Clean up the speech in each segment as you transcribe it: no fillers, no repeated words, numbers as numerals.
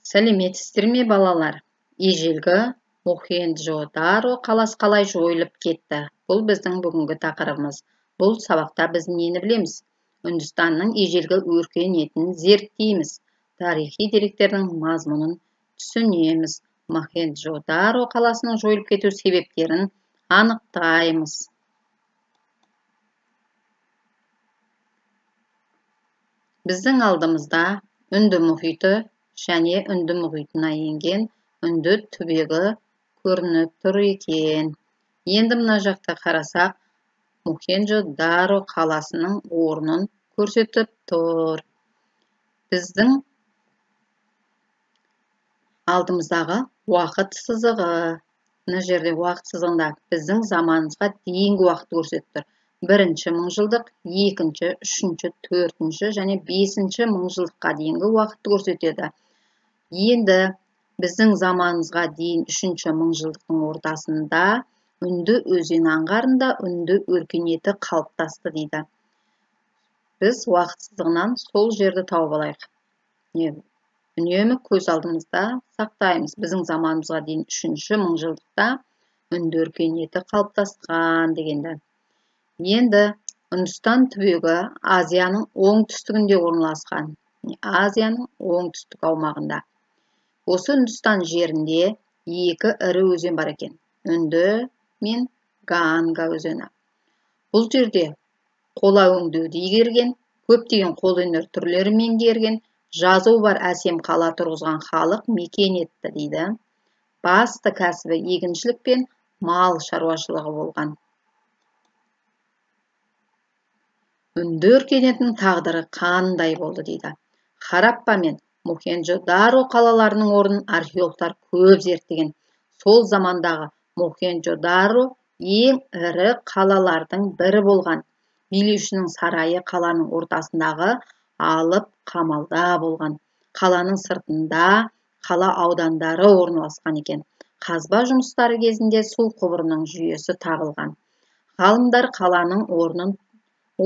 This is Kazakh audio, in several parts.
Сәлеметсіздер ме, балалар? Ежелгі Мохенджо-Даро қаласы қалай жойылып кетті? Бұл біздің бүгінгі тақырыбымыз. Бұл сабақта біз нені білеміз? Үндістанның ежелгі өркениетін зерттейміз. Тарихи деректердің мазмұнын түсінеміз. Мохенджо-Даро қаласының жойылып кету себептерін анықтаймыз. Біздің алдымызда Үнді мұхиты және Үнді мұхитына енген Үнді түбегі көрініп тұр екен. Енді мына жақта қарасақ, Мохенджо-Даро қаласының орнын көрсетіп тұр. Біздің алдымыздағы уақыт сызығы. Мына жерде уақыт сызығында біздің заманымызға дейінгі уақыт көрсетіп тұр. Бірінші мыңжылдық, екінші, үшінші, төртінші және бесінші мыңжылдыққа дейінгі уақытты көрсетеді. Енді біздің заманымызға дейін үшінші мыңжылдықтың ортасында Үнді өзені аңғарында Үнді өркениеті қалыптасты дейді. Біз уақыт сызығынан сол жерді тауып алайық. Үнемі көз алдымызда сақтаймыз. Біздің заманымызға дейін үшінші мыңжылдықта Үнді өркениеті қалыптасқан дегенді. Енді Үндістан түбегі Азияның оңтүстігінде орналасқан. Азияның оңтүстік аумағында. Осы Үндістан жерінде екі ірі өзен бар екен. Үнді мен Ганга өзені. Бұл жерде қола өңдеуді игерген, көптеген қолөнер түрлері меңгерген, жазуы бар әсем қала тұрғызған халық мекен етті дейді. Басты кәсібі егіншілік пен мал шаруашылығы болған. Үнді өркениетінің тағдыры қандай болды дейді. Хараппа мен Мохенджо-Даро қалаларының орнын археологтар көп зерттеген. Сол замандағы Мохенджо-Даро ең ірі қалалардың бірі болған. Билеушінің сарайы қаланың ортасындағы алып қамалда болған. Қаланың сыртында қала аудандары орналасқан екен. Қазба жұмыстары кезінде су құбырының жүйесі табылған. Ғалымдар қаланың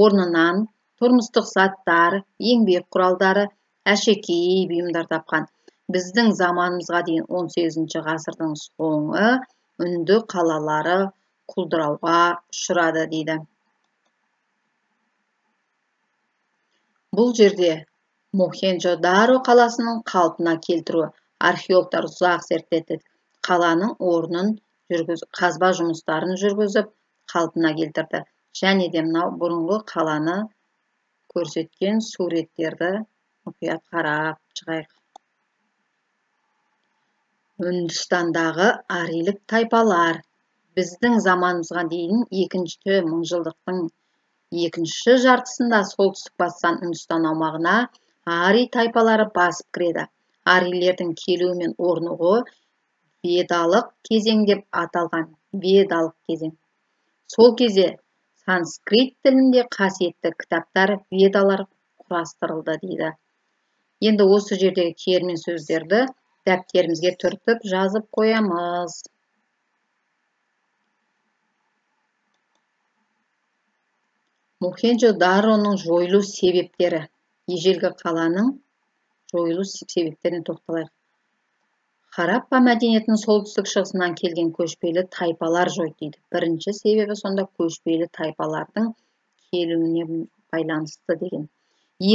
орнынан тұрмыстық заттар, еңбек құралдары, әшекей бұйымдар тапқан. Біздің заманымызға дейін 18 ғасырдың соңы Үнді қалалары құлдырауға ұшырады дейді. Бұл жерде Мохенджо-Даро қаласының қалпына келтіру археологтар ұзақ зерттеді. Қаланың орнын қазба жұмыстарын жүргізіп қалпына келтірді. Және де мынау бұрынғы қаланы көрсеткен суреттерді мұқият қарап шығайық. Үндістандағы арилік тайпалар. Біздің заманымызға дейін екінші мыңжылдықтың екінші жартысында солтүстік батыстан Үндістан аумағына ари тайпалары басып кіреді. Арилердің келуі мен орнығуы ведалық кезең деп аталған. Ведалық кезең. Сол кезде санскрит тілінде қасиетті кітаптар ведалар құрастырылды дейді. Енді осы жердегі термин сөздерді дәптерімізге түртіп жазып қоямыз. Мохенджо-Дароның жойылу себептері. Ежелгі қаланың жойылу себептеріне тоқталайық. Хараппа мәдениетінің солтүстік шығысынан келген көшпелі тайпалар жойды дейді. Бірінші себебі сонда көшпелі тайпалардың келуіне байланысты деген.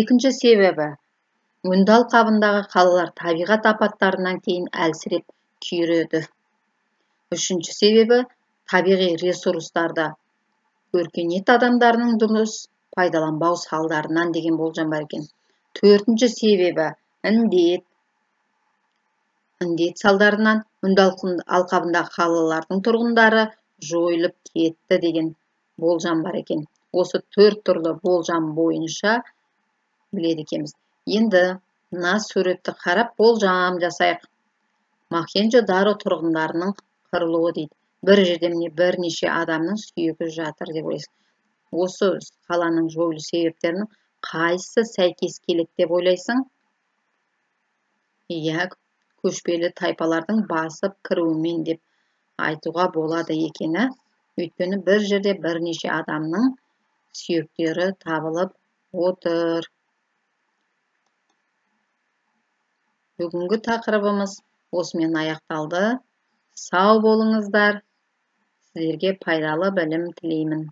Екінші себебі Үнді алқабындағы қалалар табиғат апаттарынан кейін әлсіреп күйреді. Үшінші себебі табиғи ресурстарды өркениет адамдарының дұрыс пайдаланбау салдарынан деген болжам бар екен. Төртінші себебі індет салдарынан Үнді алқабындағы қалалардың тұрғындары жойылып кетті деген болжам бар екен. Осы төрт түрлі болжам бойынша біледі екенбіз. Енді мына суретті қарап болжам жасайық. Мохенджо-Даро тұрғындарының қырылуы дейді. Бір жерде бірнеше адамның сүйегі жатыр деп ойлайсыз. Осы қаланың жойылу себептерінің қайсысы сәйкес келеді деп ойлайсың? Иә, көшпелі тайпалардың басып кіруімен деп айтуға болады екені. Өйткені бір жерде бірнеше адамның сүйектері табылып отыр. Бүгінгі тақырыбымыз осымен аяқталды. Сау болыңыздар. Сіздерге пайдалы білім тілеймін.